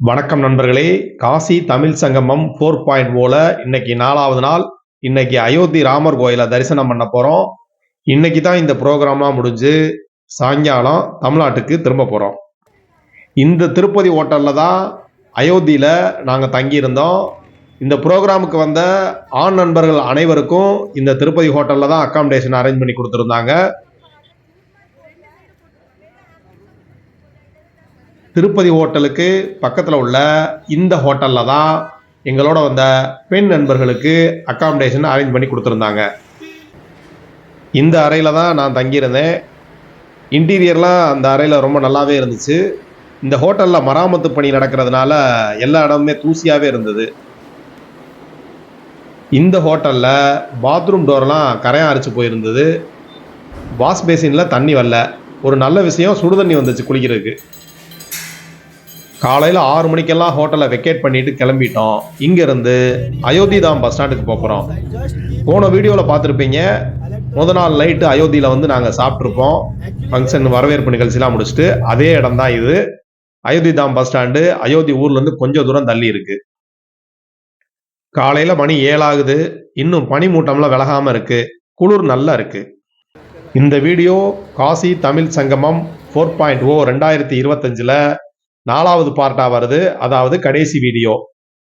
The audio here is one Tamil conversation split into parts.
வணக்கம் நண்பர்களே, காசி தமிழ் சங்கமம் 4.0ல இன்னைக்கு 4வது நாள். இன்னைக்கு அயோத்தி ராமர் கோயிலை தரிசனம் பண்ண போறோம். இன்னைக்கு தான் இந்த ப்ரோக்ராம்லாம் முடிஞ்சு சாயங்காலம் தமிழ்நாட்டுக்கு திரும்ப போறோம். இந்த திருப்பதி ஹோட்டல்ல தான் அயோத்தியில நாங்கள் தங்கியிருந்தோம். இந்த ப்ரோக்ராமுக்கு வந்த ஆண் நண்பர்கள் அனைவருக்கும் இந்த திருப்பதி ஹோட்டல்ல தான் அக்காமடேஷன் அரேஞ்ச் பண்ணி கொடுத்துருந்தாங்க. திருப்பதி ஹோட்டலுக்கு பக்கத்தில் உள்ள இந்த ஹோட்டலில் தான் எங்களோட வந்த பெண் நண்பர்களுக்கு அக்காமடேஷன் அரேஞ்ச் பண்ணி கொடுத்துருந்தாங்க. இந்த அறையில் தான் நான் தங்கியிருந்தேன். இன்டீரியர்லாம் அந்த அறையில் ரொம்ப நல்லாவே இருந்துச்சு. இந்த ஹோட்டலில் மராமத்து பணி நடக்கிறதுனால எல்லா இடமுமே தூசியாகவே இருந்தது. இந்த ஹோட்டலில் பாத்ரூம் டோர்லாம் கரையான் அரிச்சு போயிருந்தது. வாஷ் பேசினில் தண்ணி வரல. ஒரு நல்ல விஷயம், சுடு தண்ணி வந்துச்சு குளிக்கிறதுக்கு. காலையில் 6 மணிக்கெல்லாம் ஹோட்டலை வெக்கேட் பண்ணிட்டு கிளம்பிட்டோம். இங்கேருந்து அயோத்தி தாம் பஸ் ஸ்டாண்டுக்கு போகிறோம். போன வீடியோவில் பார்த்துருப்பீங்க, முத நாள் நைட்டு அயோத்தியில் வந்து நாங்கள் சாப்பிட்ருப்போம். ஃபங்க்ஷன் வரவேற்பு நிகழ்ச்சிலாம் முடிச்சுட்டு அதே இடம் தான் இது. அயோத்தி தாம் பஸ் ஸ்டாண்டு அயோத்தி ஊர்லேருந்து கொஞ்சம் தூரம் தள்ளி இருக்கு. காலையில் மணி 7 ஆகுது. இன்னும் பனிமூட்டம்லாம் விலகாமல் இருக்கு. குளிர் நல்லா இருக்கு. இந்த வீடியோ காசி தமிழ் சங்கமம் 4.0 2025ல் 4வது பார்ட்டாக வருது. அதாவது கடைசி வீடியோ.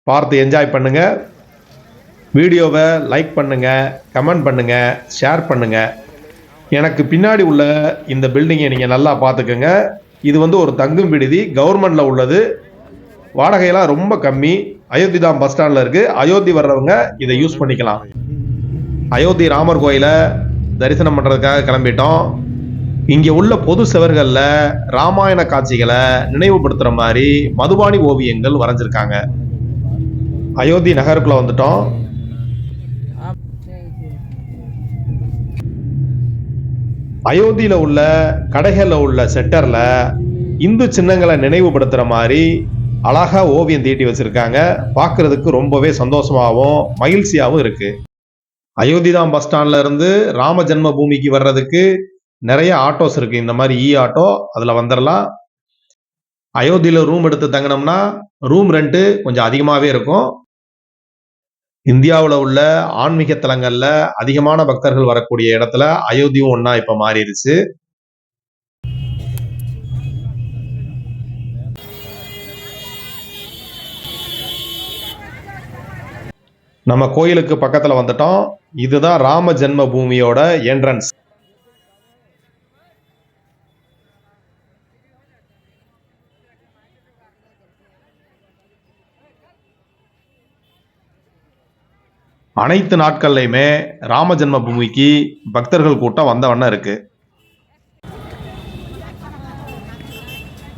பார்த்து என்ஜாய் பண்ணுங்க. வீடியோவை லைக் பண்ணுங்க, கமெண்ட் பண்ணுங்க, ஷேர் பண்ணுங்க. எனக்கு பின்னாடி உள்ள இந்த பில்டிங்கை நீங்கள் நல்லா பார்த்துக்கோங்க. இது வந்து ஒரு தங்கும் விடுதி, கவர்மெண்ட்டில் உள்ளது. வாடகையெல்லாம் ரொம்ப கம்மி. அயோத்தி தாம் பஸ் ஸ்டாண்டில் இருக்குது. அயோத்தி வர்றவங்க இதை யூஸ் பண்ணிக்கலாம். அயோத்தி ராமர் கோயிலை தரிசனம் பண்ணுறதுக்காக கிளம்பிட்டோம். இங்கே உள்ள பொது செவர்களில் ராமாயண காட்சிகளை நினைவுபடுத்துகிற மாதிரி மதுபானி ஓவியங்கள் வரைஞ்சிருக்காங்க. அயோத்தி நகருக்குள்ள வந்துட்டோம். அயோத்தியில் உள்ள கடைகளில் உள்ள செட்டரில் இந்து சின்னங்களை நினைவுபடுத்துகிற மாதிரி அழகா ஓவியம் தீட்டி வச்சிருக்காங்க. பார்க்கறதுக்கு ரொம்பவே சந்தோஷமாகவும் மகிழ்ச்சியாகவும் இருக்கு. அயோத்தி தாம் பஸ் ஸ்டாண்ட்ல இருந்து ராம ஜென்ம பூமிக்கு வர்றதுக்கு நிறைய ஆட்டோஸ் இருக்கு. இந்த மாதிரி ஆட்டோ, அதில் வந்துடலாம். அயோத்தியில் ரூம் எடுத்து தங்கினோம்னா ரூம் ரெண்ட்டு கொஞ்சம் அதிகமாகவே இருக்கும். இந்தியாவில் உள்ள ஆன்மீக தலங்களில் அதிகமான பக்தர்கள் வரக்கூடிய இடத்துல அயோத்தியும் ஒன்றா இப்போ மாறிடுச்சு. நம்ம கோயிலுக்கு பக்கத்தில் வந்துட்டோம். இதுதான் ராம ஜென்ம பூமியோட என்ட்ரன்ஸ். அனைத்து நாட்கள்லையுமே ராம ஜென்ம பூமிக்கு பக்தர்கள் கூட்டம் வந்த வண்ணம் இருக்கு.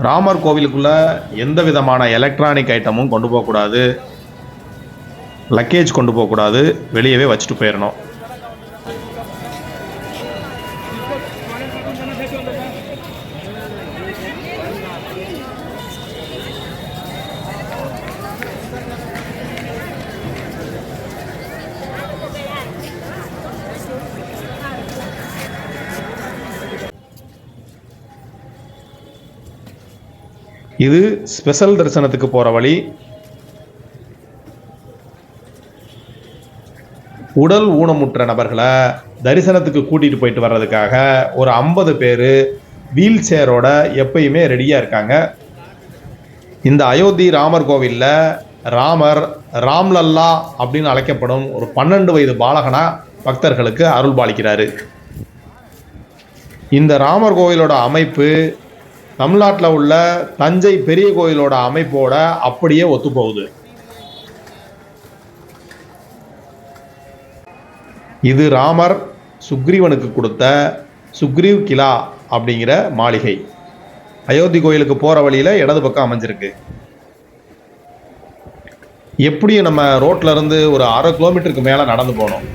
ராமர் கோவிலுக்குள்ள எந்த விதமான எலக்ட்ரானிக் ஐட்டமும் கொண்டு போகக்கூடாது. லக்கேஜ் கொண்டு போகக்கூடாது. வெளியவே வச்சுட்டு போயிடணும். இது ஸ்பெஷல் தரிசனத்துக்கு போகிற வழி. உடல் ஊனமுற்ற நபர்களை தரிசனத்துக்கு கூட்டிகிட்டு போயிட்டு வர்றதுக்காக ஒரு 50 பேர் வீல் சேரோட எப்பயுமே ரெடியாக இருக்காங்க. இந்த அயோத்தி ராமர் கோவிலில் ராமர் ராம்லல்லா அப்படின்னு அழைக்கப்படும் ஒரு 12 வயது பாலகனா பக்தர்களுக்கு அருள் பாலிக்கிறாரு. இந்த ராமர் கோவிலோட அமைப்பு தமிழ்நாட்டில் உள்ள தஞ்சை பெரிய கோயிலோட அமைப்போட அப்படியே ஒத்துப்போகுது. இது ராமர் சுக்ரீவனுக்கு கொடுத்த சுக்ரீவ் கிலா அப்படிங்கிற மாளிகை. அயோத்தி கோயிலுக்கு போகிற வழியில் இடது பக்கம் அமைஞ்சிருக்கு. எப்படியும் நம்ம ரோட்ல இருந்து ஒரு 1/2 கிலோமீட்டருக்கு மேலே நடந்து போகணும்.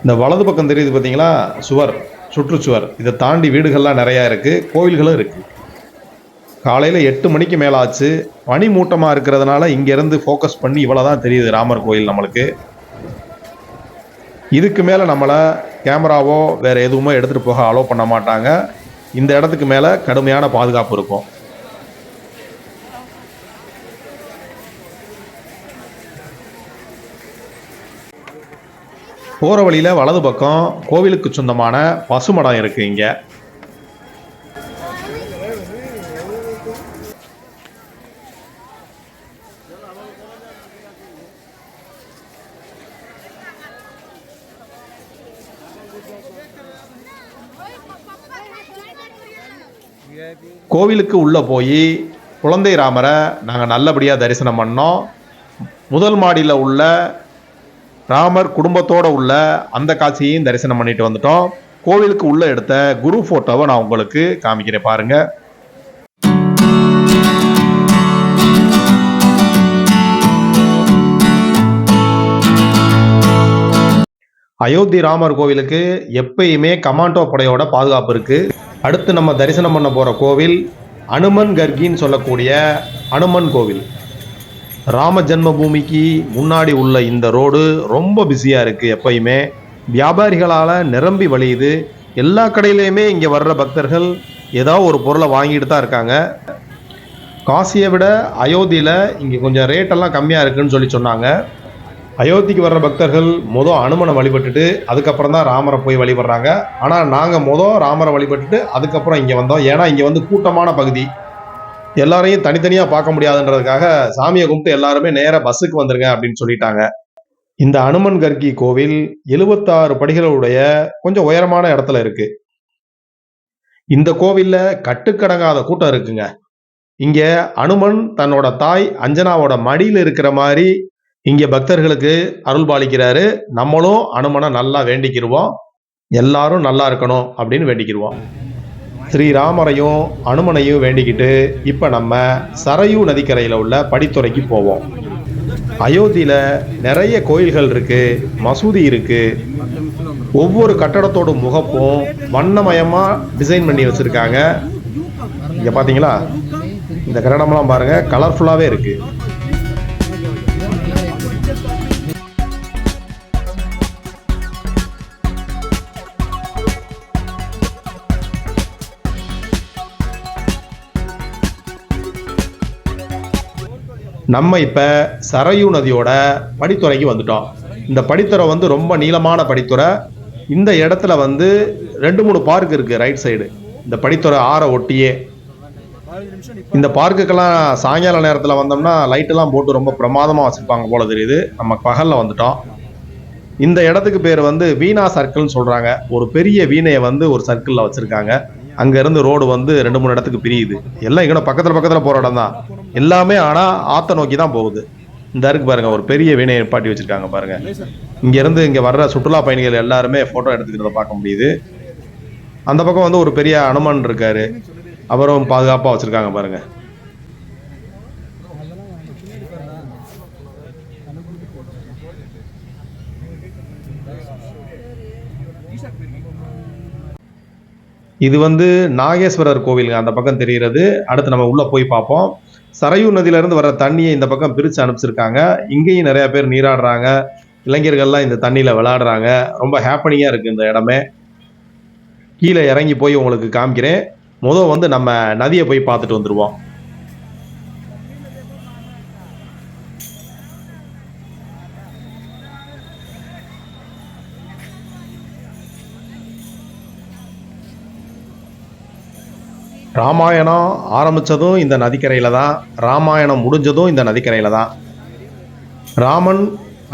இந்த வலது பக்கம் தெரியுது பார்த்தீங்களா, சுவர், சுற்றுச்சுவர். இதை தாண்டி வீடுகள்லாம் நிறையா இருக்குது, கோவில்களும் இருக்குது. காலையில் 8 மணிக்கு மேலே ஆச்சு. பனி மூட்டமாக இருக்கிறதுனால இங்கேருந்து ஃபோக்கஸ் பண்ணி இவ்வளோ தான் தெரியுது ராமர் கோயில் நம்மளுக்கு. இதுக்கு மேலே நம்மளை கேமராவோ வேறு எதுவுமே எடுத்துகிட்டு போக அலோவ் பண்ண மாட்டாங்க. இந்த இடத்துக்கு மேலே கடுமையான பாதுகாப்பு இருக்கும். போகிற வழியில் வலது பக்கம் கோவிலுக்கு சொந்தமான பசுமடம் இருக்குது. இங்கே கோவிலுக்கு உள்ளே போய் குழந்தை ராமரை நாங்கள் நல்லபடியாக தரிசனம் பண்ணோம். முதல் மாடியில் உள்ள ராமர் குடும்பத்தோடு உள்ள அந்த காட்சியையும் தரிசனம் பண்ணிட்டு வந்துட்டோம். கோவிலுக்கு உள்ளே எடுத்த குரு ஃபோட்டோவை நான் உங்களுக்கு காமிக்கிறேன் பாருங்கள். அயோத்தி ராமர் கோவிலுக்கு எப்பயுமே கமாண்டோ படையோட பாதுகாப்பு இருக்குது. அடுத்து நம்ம தரிசனம் பண்ண போகிற கோவில் அனுமன் கர்கின்னு சொல்லக்கூடிய அனுமன் கோவில். ராம ஜென்மபூமிக்கு முன்னாடி உள்ள இந்த ரோடு ரொம்ப பிஸியாக இருக்குது. எப்பயுமே வியாபாரிகளால் நிரம்பி வழியுது. எல்லா கடையிலையுமே இங்கே வர்ற பக்தர்கள் ஏதாவது ஒரு பொருளை வாங்கிட்டு தான் இருக்காங்க. காசியை விட அயோத்தியில் இங்கே கொஞ்சம் ரேட்டெல்லாம் கம்மியாக இருக்குதுன்னு சொன்னாங்க. அயோத்திக்கு வர்ற பக்தர்கள் அனுமனை வழிபட்டுட்டு அதுக்கப்புறம் தான் ராமரை போய் வழிபடுறாங்க. ஆனால் நாங்கள் ராமரை வழிபட்டுட்டு அதுக்கப்புறம் இங்கே வந்தோம். ஏன்னா இங்கே வந்து கூட்டமான பகுதி, எல்லாரையும் தனித்தனியாக பார்க்க முடியாதுன்றதுக்காக சாமியை கும்பிட்டு எல்லாருமே நேராக பஸ்ஸுக்கு வந்துருங்க அப்படின்னு சொல்லிட்டாங்க. இந்த அனுமன் கர்கி கோவில் 76 படிகளுடைய கொஞ்சம் உயரமான இடத்துல இருக்கு. இந்த கோவில்ல கட்டுக்கடங்காத கூட்டம் இருக்குங்க. இங்க அனுமன் தன்னோட தாய் அஞ்சனாவோட மடியில் இருக்கிற மாதிரி இங்கே பக்தர்களுக்கு அருள் பாலிக்கிறாரு. நம்மளும் அனுமனை நல்லா வேண்டிக்கிடுவோம். எல்லாரும் நல்லா இருக்கணும் அப்படின்னு வேண்டிக்கிடுவோம். ஸ்ரீராமரையும் அனுமனையும் வேண்டிக்கிட்டு இப்போ நம்ம சரையூ நதிக்கரையில் உள்ள படித்துறைக்கு போவோம். அயோத்தியில் நிறைய கோயில்கள் இருக்குது, மசூதி இருக்குது. ஒவ்வொரு கட்டடத்தோட முகப்பும் வண்ணமயமாக டிசைன் பண்ணி வச்சுருக்காங்க. இங்கே பார்த்தீங்களா, இந்த கட்டடம்லாம் பாருங்கள், கலர்ஃபுல்லாகவே இருக்குது. நம்ம இப்போ சரையூ நதியோட படித்துறைக்கு வந்துட்டோம். இந்த படித்துறை வந்து ரொம்ப நீளமான படித்துறை. இந்த இடத்துல வந்து 2-3 பார்க் இருக்குது ரைட் சைடு, இந்த படித்துறை ஆற ஒட்டியே. இந்த பார்க்குக்கெல்லாம் சாயங்கால நேரத்தில் வந்தோம்னா லைட்டெல்லாம் போட்டு ரொம்ப பிரமாதமாக வச்சுருப்பாங்க போல தெரியுது. நம்ம பகலில் வந்துட்டோம். இந்த இடத்துக்கு பேர் வந்து வீணா சர்க்கிள்னு சொல்கிறாங்க. ஒரு பெரிய வீணையை வந்து ஒரு சர்க்கிளில் வச்சுருக்காங்க. அங்கேருந்து ரோடு வந்து 2-3 இடத்துக்கு பிரியுது. எல்லாம் இங்கே பக்கத்தில் போகிற இடம் தான் எல்லாமே. ஆனால் ஆற்ற நோக்கி தான் போகுது. இந்த இருக்கு பாருங்கள், ஒரு பெரிய வீணையை பாட்டி வச்சுருக்காங்க பாருங்கள். இங்கேருந்து இங்கே வர்ற சுற்றுலா பயணிகள் எல்லாருமே ஃபோட்டோ எடுத்துக்கிறத பார்க்க முடியுது. அந்த பக்கம் வந்து ஒரு பெரிய அனுமன் இருக்கார், அவரும் பாதுகாப்பாக வச்சுருக்காங்க பாருங்கள். இது வந்து நாகேஸ்வரர் கோவிலுங்க, அந்த பக்கம் தெரிகிறது. அடுத்து நம்ம உள்ளே போய் பார்ப்போம். சரையூ நதியிலேருந்து வர தண்ணியை இந்த பக்கம் பிரித்து அனுப்பிச்சிருக்காங்க. இங்கேயும் நிறையா பேர் நீராடுறாங்க, இளைஞர்கள்லாம் இந்த தண்ணியில் விளையாடுறாங்க. ரொம்ப ஹாப்பனிங்காக இருக்குது இந்த இடமே. கீழே இறங்கி போய் உங்களுக்கு காமிக்கிறேன். வந்து நம்ம நதியை போய் பார்த்துட்டு வந்துடுவோம். ராமாயணம் ஆரம்பித்ததும் இந்த நதிக்கரையில் தான், ராமாயணம் முடிஞ்சதும் இந்த நதிக்கரையில் தான். ராமன்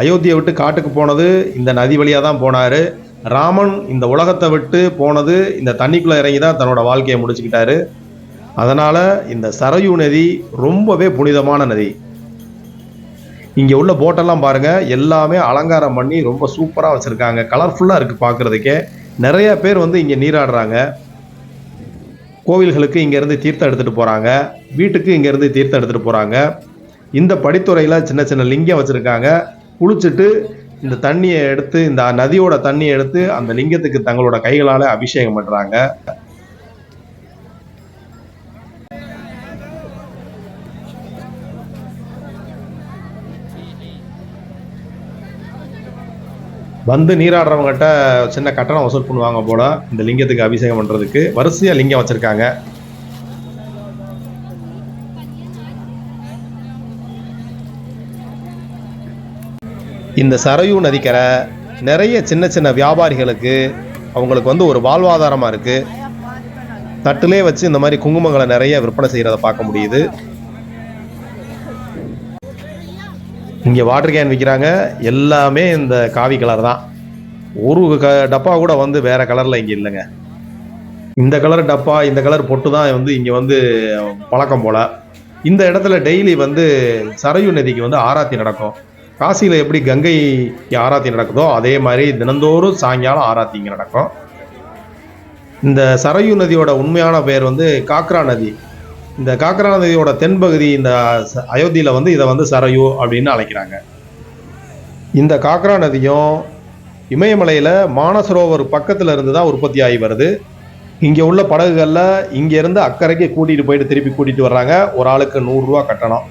அயோத்தியை விட்டு காட்டுக்கு போனது இந்த நதி வழியாக தான் போனார். ராமன் இந்த உலகத்தை விட்டு போனது இந்த தண்ணிக்குள்ளே இறங்கி தான் தன்னோட வாழ்க்கையை முடிச்சுக்கிட்டாரு. அதனால் இந்த சரையூ நதி ரொம்பவே புனிதமான நதி. இங்கே உள்ள போட்டெல்லாம் பாருங்கள், எல்லாமே அலங்காரம் பண்ணி ரொம்ப சூப்பராக வச்சுருக்காங்க. கலர்ஃபுல்லாக இருக்குது பார்க்குறதுக்கே. நிறைய பேர் வந்து இங்கே நீராடுறாங்க. கோவில்களுக்கு இங்கேருந்து தீர்த்தம் எடுத்துகிட்டு போகிறாங்க, வீட்டுக்கு இங்கேருந்து தீர்த்தம் எடுத்துகிட்டு போகிறாங்க. இந்த படித்துறையில் சின்ன சின்ன லிங்கம் வச்சுருக்காங்க. குளிச்சுட்டு இந்த தண்ணியை எடுத்து, இந்த நதியோட தண்ணியை எடுத்து அந்த லிங்கத்துக்கு தங்களோட கைகளால் அபிஷேகம் பண்ணுறாங்க. வந்து நீராடுறவங்ககிட்ட சின்ன கட்டணம் வசூல் பண்ணுவாங்க போல, இந்த லிங்கத்துக்கு அபிஷேகம் பண்ணுறதுக்கு. வரிசையாக லிங்கம் வச்சுருக்காங்க. இந்த சரையூ நதிக்கரை நிறைய சின்ன சின்ன வியாபாரிகளுக்கு அவங்களுக்கு வந்து ஒரு வாழ்வாதாரமாக இருக்குது. தட்டிலே வச்சு இந்த மாதிரி குங்குமங்களை நிறைய விற்பனை செய்கிறத பார்க்க முடியுது. இங்கே வாட்டர் கேன் விற்கிறாங்க. எல்லாமே இந்த காவி கலர் தான். ஒரு டப்பா கூட வந்து வேறு கலரில் இங்கே இல்லைங்க. இந்த கலர் டப்பா, இந்த கலர் பொட்டு தான் வந்து இங்கே வந்து பழக்கம் போல். இந்த இடத்துல டெய்லி வந்து சரையூ நதிக்கு வந்து ஆராத்தி நடக்கும். காசியில் எப்படி கங்கை ஆராத்தி நடக்குதோ அதே மாதிரி தினந்தோறும் சாயங்காலம் ஆராத்தி இங்கே நடக்கும். இந்த சரையூ நதியோட உண்மையான பெயர் வந்து காக்ரா நதி. இந்த காக்ரா நதியோட தென்பகுதி இந்த அயோத்தியில் வந்து இதை வந்து சரையூ அப்படின்னு அழைக்கிறாங்க. இந்த காக்ரா நதியும் இமயமலையில் மானசரோவர் பக்கத்தில் இருந்து தான் உற்பத்தி ஆகி வருது. இங்கே உள்ள படகுகளில் இங்கேருந்து அக்கறைக்கு கூட்டிகிட்டு போயிட்டு திருப்பி கூட்டிகிட்டு வர்றாங்க. ஒரு ஆளுக்கு 100 ரூபா கட்டணம்.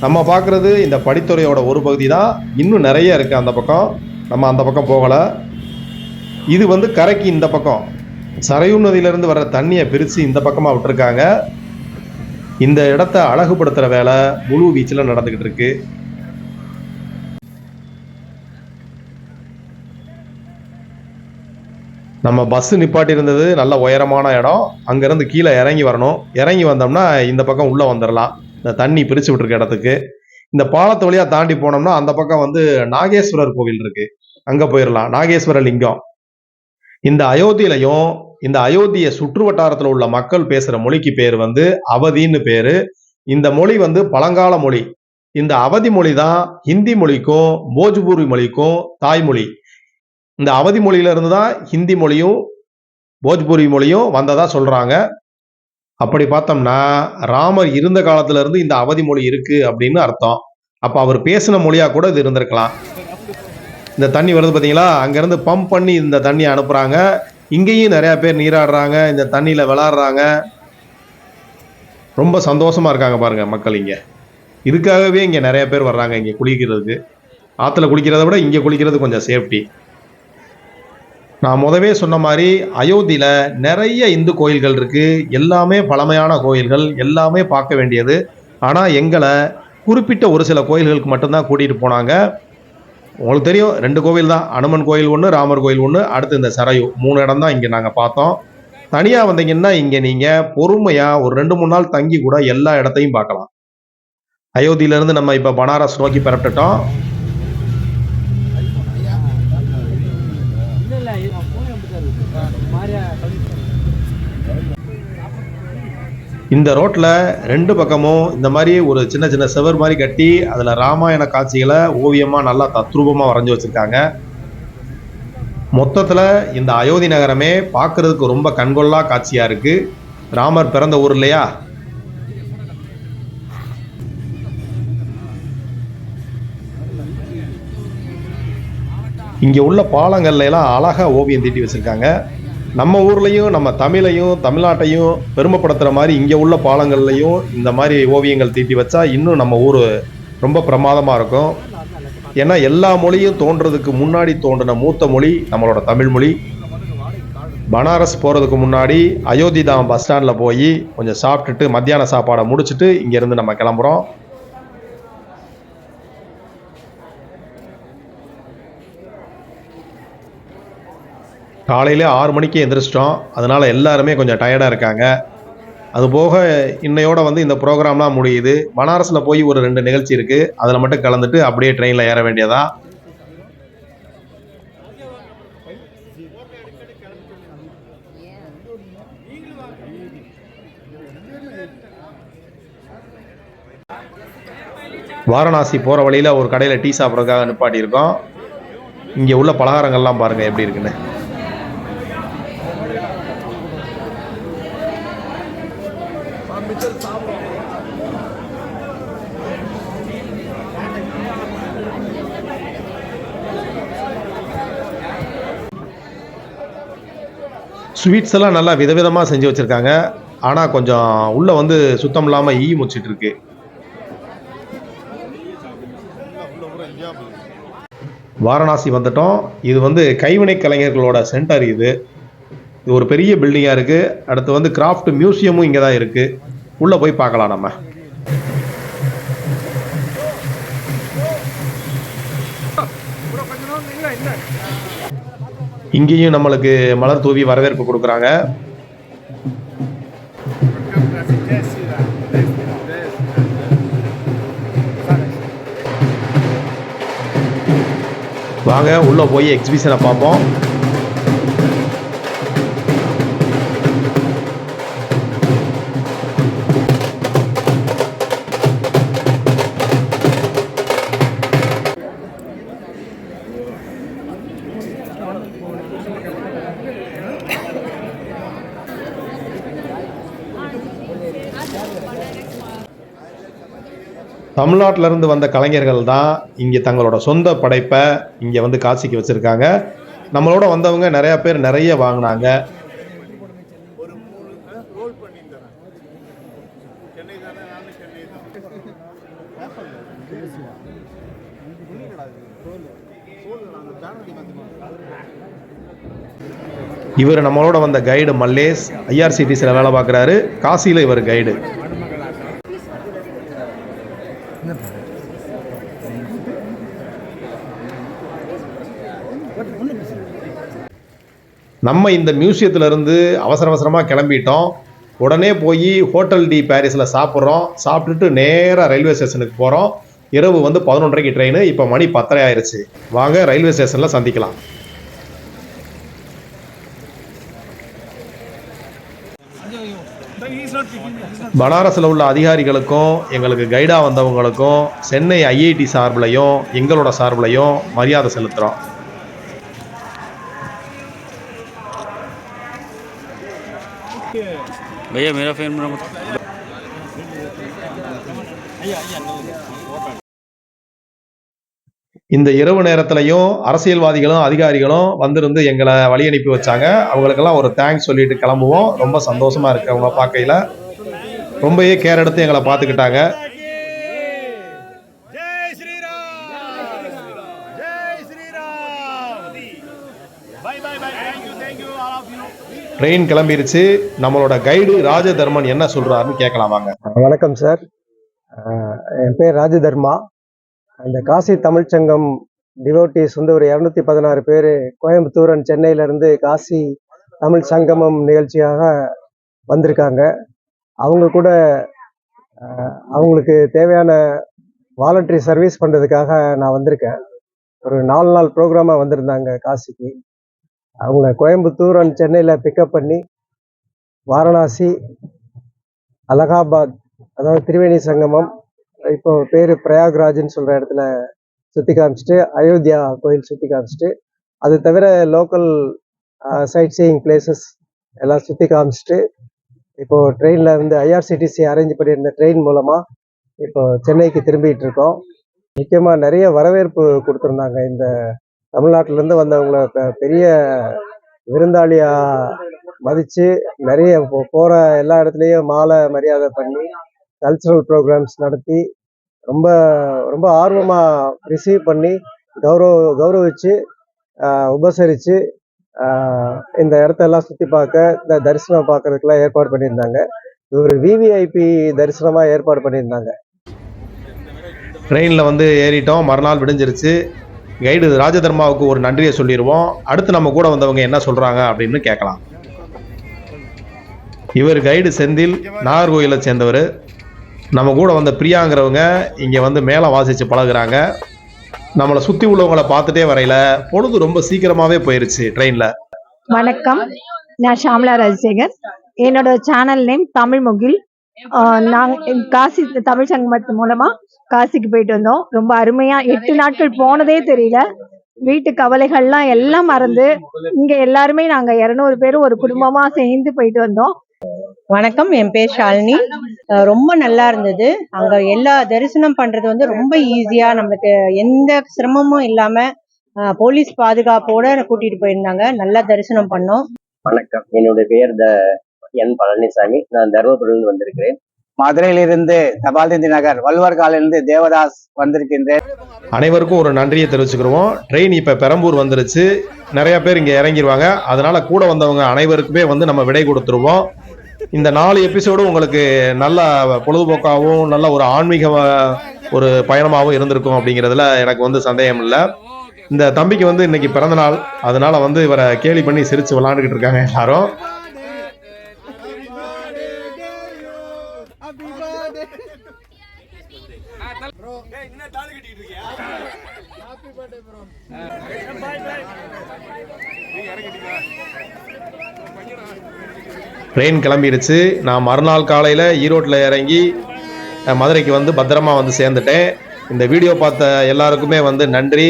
நம்ம பார்க்குறது இந்த படித்துறையோட ஒரு பகுதி தான். இன்னும் நிறைய இருக்குது அந்த பக்கம். நம்ம அந்த பக்கம் போகலை. இது வந்து கரைக்கு இந்த பக்கம் சரையூ நதியிலேருந்து வர்ற தண்ணியை பிரித்து இந்த பக்கமாக விட்டுருக்காங்க. இந்த இடத்த அழகுபடுத்துகிற வேலை முழு வீச்சில் நடந்துக்கிட்டு இருக்கு. நம்ம பஸ்ஸு நிப்பாட்டி இருந்தது நல்ல உயரமான இடம். அங்கேருந்து கீழே இறங்கி வரணும். இறங்கி வந்தோம்னா இந்த பக்கம் உள்ளே வந்துடலாம், இந்த தண்ணி பிரித்து விட்டுருக்க இடத்துக்கு. இந்த பாலத்து வழியாக தாண்டி போனோம்னா அந்த பக்கம் வந்து நாகேஸ்வரர் கோவில் இருக்குது, அங்கே போயிடலாம். நாகேஸ்வர லிங்கம். இந்த அயோத்தியிலையும் இந்த அயோத்தியை சுற்று வட்டாரத்தில் உள்ள மக்கள் பேசுகிற மொழிக்கு பேர் வந்து அவதின்னு பேர். இந்த மொழி வந்து பழங்கால மொழி. இந்த அவதி மொழி தான் ஹிந்தி மொழிக்கும் போஜ்பூரி மொழிக்கும் தாய்மொழி. இந்த அவதி மொழியிலிருந்து தான் ஹிந்தி மொழியும் போஜ்பூரி மொழியும் வந்ததா சொல்றாங்க. அப்படி பார்த்தோம்னா ராமர் இருந்த காலத்துல இருந்து இந்த அவதி மொழி இருக்கு அப்படின்னு அர்த்தம். அப்ப அவர் பேசின மொழியா கூட இது இருந்திருக்கலாம். இந்த தண்ணி வருது பார்த்தீங்களா, அங்கேருந்து பம்ப் பண்ணி இந்த தண்ணியை அனுப்புகிறாங்க. இங்கேயும் நிறையா பேர் நீராடுறாங்க, இந்த தண்ணியில் விளாட்றாங்க. ரொம்ப சந்தோஷமாக இருக்காங்க பாருங்கள் மக்கள். இங்கே இதுக்காகவே இங்கே நிறைய பேர் வர்றாங்க இங்கே குளிக்கிறதுக்கு. ஆற்றுல குளிக்கிறத விட இங்கே குளிக்கிறது கொஞ்சம் சேஃப்டி. நான் முதவே சொன்ன மாதிரி அயோத்தியில் நிறைய இந்து கோயில்கள் இருக்குது. எல்லாமே பழமையான கோயில்கள், எல்லாமே பார்க்க வேண்டியது. ஆனால் எங்களை குறிப்பிட்ட ஒரு சில கோயில்களுக்கு மட்டும்தான் கூட்டிகிட்டு போனாங்க. உங்களுக்கு தெரியும், 2 கோவில் தான். அனுமன் கோயில் ஒன்று, ராமர் கோயில் ஒன்று, அடுத்து இந்த சரையூ. 3 இடம் தான் இங்கே நாங்கள் பார்த்தோம். தனியாக வந்தீங்கன்னா இங்கே நீங்கள் பொறுமையாக ஒரு 2-3 நாள் தங்கி கூட எல்லா இடத்தையும் பார்க்கலாம். அயோத்தியிலேருந்து நம்ம இப்போ பனாரஸ் நோக்கி புறப்பட்டுட்டோம். இந்த ரோட்டில் 2 பக்கமும் இந்த மாதிரி ஒரு சின்ன சின்ன செவர் மாதிரி கட்டி அதில் ராமாயண காட்சிகளை ஓவியமாக நல்லா தத்ரூபமாக வரைஞ்சி வச்சுருக்காங்க. மொத்தத்தில் இந்த அயோத்தி நகரமே பார்க்குறதுக்கு ரொம்ப கண்கொள்ளா காட்சியாக இருக்குது. ராமர் பிறந்த ஊர் இல்லையா? இங்கே உள்ள பாலங்கள்ல எல்லாம் அழகாக ஓவியம் தீட்டி வச்சுருக்காங்க. நம்ம ஊர்லேயும் நம்ம தமிழையும் தமிழ்நாட்டையும் பெருமைப்படுத்துகிற மாதிரி இங்கே உள்ள பாலங்கள்லையும் இந்த மாதிரி ஓவியங்கள் தீட்டி வச்சா இன்னும் நம்ம ஊர் ரொம்ப பிரமாதமாக இருக்கும். ஏன்னா எல்லா மொழியும் தோன்றதுக்கு முன்னாடி தோன்றின மூத்த மொழி நம்மளோட தமிழ் மொழி. பனாரஸ் போகிறதுக்கு முன்னாடி அயோத்தி தாம் பஸ் ஸ்டாண்டில் போய் கொஞ்சம் சாப்பிட்டுட்டு மத்தியான சாப்பாடை முடிச்சுட்டு இங்கேருந்து நம்ம கிளம்புறோம். காலையில் 6 மணிக்கு எந்திரிச்சிட்டோம். அதனால் எல்லாருமே கொஞ்சம் டயர்டாக இருக்காங்க. அதுபோக இன்னையோட வந்து இந்த ப்ரோக்ராம்லாம் முடியுது. பனாரஸில் போய் ஒரு 2 நிகழ்ச்சி இருக்குது, அதில் மட்டும் கலந்துட்டு அப்படியே ட்ரெயினில் ஏற வேண்டியதா. வாரணாசி போகிற வழியில் ஒரு கடையில் டீ சாப்பிட்றதுக்காக நிப்பாட்டியிருக்கோம். இங்கே உள்ள பலகாரங்கள்லாம் பாருங்கள் எப்படி இருக்குன்னு. ஸ்வீட்ஸ் எல்லாம் நல்லா விதவிதமாக செஞ்சு வச்சுருக்காங்க. ஆனால் கொஞ்சம் உள்ளே வந்து சுத்தம் இல்லாமல் ஈ முச்சிட்டு இருக்கு. வாரணாசி வந்துட்டோம். இது வந்து கைவினை கலைஞர்களோட சென்டர். இது ஒரு பெரிய பில்டிங்காக இருக்குது. அடுத்து வந்து கிராஃப்ட் மியூசியமும் இங்கே தான் இருக்குது. உள்ளே போய் பார்க்கலாம் நம்ம. இங்கேயும் நம்மளுக்கு மலர் தூவி வரவேற்பு கொடுக்குறாங்க. வாங்க உள்ள போய் எக்ஸிபிஷனை பார்ப்போம். தமிழ்நாட்டிலேருந்து வந்த கலைஞர்கள் தான் இங்கே தங்களோட சொந்த படைப்பை இங்கே வந்து காட்சிக்கு வச்சுருக்காங்க. நம்மளோட வந்தவங்க நிறையா பேர் நிறைய வாங்கினாங்க. இவர் நம்மளோட வந்த கைடு மல்லேஷ் IRCTCல வேலை பார்க்குறாரு. காசியில் இவர் கைடு. நம்ம இந்த மியூசியத்திலேருந்து அவசர அவசரமாக கிளம்பிட்டோம். உடனே போய் ஹோட்டல் டி பாரிஸில் சாப்பிட்றோம். சாப்பிட்டுட்டு நேராக ரயில்வே ஸ்டேஷனுக்கு போகிறோம். இரவு வந்து 11:30க்கு ட்ரெயின். இப்போ மணி 10:30 ஆயிடுச்சு. வாங்க ரயில்வே ஸ்டேஷனில் சந்திக்கலாம். பனாரஸில் உள்ள அதிகாரிகளுக்கும் எங்களுக்கு கைடாக வந்தவங்களுக்கும் சென்னை IIT சார்பிலையும் எங்களோட சார்பிலையும் மரியாதை செலுத்துகிறோம். भैया मेरा फैन मेरा मत இந்த இரவு நேரத்திலையும் அரசியல்வாதிகளும் அதிகாரிகளும் வந்திருந்து எங்களை வழி அனுப்பி வச்சாங்க. அவங்களுக்கெல்லாம் ஒரு தேங்க்ஸ் சொல்லிட்டு கிளம்புவோம். ரொம்ப சந்தோஷமா இருக்கு அவங்க பார்க்கையில. ரொம்பவே கேர் எடுத்து எங்களை பார்த்துக்கிட்டாங்க. ட்ரெயின் கிளம்பிருச்சு. நம்மளோட கைடு ராஜதர்மன் என்ன சொல்றாருன்னு கேட்கலாம் வாங்க. வணக்கம் சார், என் பேர் ராஜதர்மா. இந்த காசி தமிழ்ச்சங்கம் டிவோட்டிஸ் வந்து ஒரு 216 பேர் கோயம்புத்தூர் அண்ட் சென்னையிலேருந்து காசி தமிழ் சங்கமம் நிகழ்ச்சியாக வந்திருக்காங்க. அவங்க கூட அவங்களுக்கு தேவையான வாலண்டரி சர்வீஸ் பண்ணுறதுக்காக நான் வந்திருக்கேன். ஒரு 4 நாள் ப்ரோக்ராமாக வந்திருந்தாங்க காசிக்கு. அவங்கள கோயம்புத்தூர் அண்ட் சென்னையில் பிக்கப் பண்ணி வாரணாசி, அலகாபாத், அதாவது திரிவேணி சங்கமம், இப்போ பேர் பிரயாக்ராஜ்னு சொல்கிற இடத்துல சுற்றி காமிச்சிட்டு, அயோத்தியா கோயில் சுற்றி காமிச்சிட்டு, அது தவிர லோக்கல் சைட் சீயிங் பிளேசஸ் எல்லாம் சுற்றி காமிச்சிட்டு, இப்போது ட்ரெயினில் வந்து IRCTC அரேஞ்ச் பண்ணியிருந்த ட்ரெயின் மூலமாக இப்போ சென்னைக்கு திரும்பிகிட்டு இருக்கோம். முக்கியமாக நிறைய வரவேற்பு கொடுத்துருந்தாங்க. இந்த தமிழ்நாட்டிலேருந்து வந்தவங்கள பெரிய விருந்தாளியாக மதித்து நிறைய போகிற எல்லா இடத்துலையும் மாலை மரியாதை பண்ணி கல்ச்சுரல் ப்ரோக்ராம்ஸ் நடத்தி ரொம்ப ரொம்ப ஆர்வமாக ரிசீவ் பண்ணி கௌரவிச்சு உபசரித்து இந்த இடத்தெல்லாம் சுற்றி பார்க்க, இந்த தரிசனம் பார்க்கறதுக்கெல்லாம் ஏற்பாடு பண்ணியிருந்தாங்க. ஒரு VVIP தரிசனமாக ஏற்பாடு பண்ணியிருந்தாங்க. ட்ரெயினில் வந்து ஏறிட்டோம். மறுநாள் விடிஞ்சிருச்சு. கைடு ராஜதர்மாவுக்கு ஒரு நன்றியை சொல்லிடுவோம். அடுத்து நம்ம கூட வந்தவங்க என்ன சொல்கிறாங்க அப்படின்னு கேட்கலாம். இவர் கைடு செந்தில், நாகர்கோயிலை சேர்ந்தவர். நம்ம கூட வந்த பிரியாங்கிறவங்க இங்கே வந்து மேளம் வாசித்து பழகுறாங்க. நம்மளை சுற்றி உள்ளவங்களை பார்த்துட்டே வரையில பொழுது ரொம்ப சீக்கிரமாகவே போயிருச்சு ட்ரெயினில். வணக்கம், நான் ஷாம்லா ராஜசேகர். என்னோட சேனல் நேம் தமிழ் முகில். நாங்கள் காசி தமிழ் சங்கமத்து மூலமாக காசிக்கு போயிட்டு வந்தோம். ரொம்ப அருமையா 8 நாட்கள் போனதே தெரியல. வீட்டு கவலைகள்லாம் எல்லாம் மறந்து இங்க எல்லாருமே நாங்க 200 பேரும் ஒரு குடும்பமா சேர்ந்து போயிட்டு வந்தோம். வணக்கம், என் பேர் ஷாலினி. ரொம்ப நல்லா இருந்தது. அங்க எல்லா தரிசனம் பண்றது வந்து ரொம்ப ஈஸியா, நமக்கு எந்த சிரமமும் இல்லாம போலீஸ் பாதுகாப்போட கூட்டிட்டு போயிருந்தாங்க. நல்லா தரிசனம் பண்ணோம். வணக்கம், என்னுடைய பெயர் என் பழனிசாமி. நான் தர்மபுரியிலிருந்து வந்திருக்கிறேன். மதுரையிலிருந்து தபால்தந்தி நகர் வள்ளுவர் காலிலிருந்து தேவதாஸ் வந்திருக்கின்றேன். அனைவருக்கும் ஒரு நன்றியை தெரிவிச்சுக்கிறோம். ட்ரெயின் இப்போ பெரம்பூர் வந்துருச்சு. நிறைய பேர் இங்கே இறங்கிடுவாங்க. அதனால கூட வந்தவங்க அனைவருக்குமே வந்து நம்ம விடை கொடுத்துருவோம். இந்த 4 எபிசோடும் உங்களுக்கு நல்ல பொழுதுபோக்காகவும் நல்ல ஒரு ஆன்மீக ஒரு பயணமாகவும் இருந்திருக்கும் அப்படிங்கிறதுல எனக்கு வந்து சந்தேகம் இல்லை. இந்த தம்பிக்கு வந்து இன்னைக்கு பிறந்த நாள். அதனால வந்து இவரை கேலி பண்ணி சிரிச்சு விளாண்டுக்கிட்டு இருக்காங்க எல்லாரும். ட்ரெயின் கிளம்பிடுச்சு. நான் மறுநாள் காலையில் ஈரோட்டில் இறங்கி மதுரைக்கு வந்து பத்திரமா வந்து சேர்ந்துட்டேன். இந்த வீடியோ பார்த்த எல்லாருக்குமே வந்து நன்றி.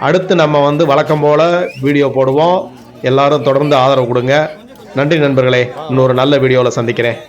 அடுத்து நம்ம வந்து வழக்கம் போல் வீடியோ போடுவோம். எல்லாரும் தொடர்ந்து ஆதரவு கொடுங்க. நன்றி நண்பர்களே. இன்னொரு நல்ல வீடியோவில் சந்திக்கிறேன்.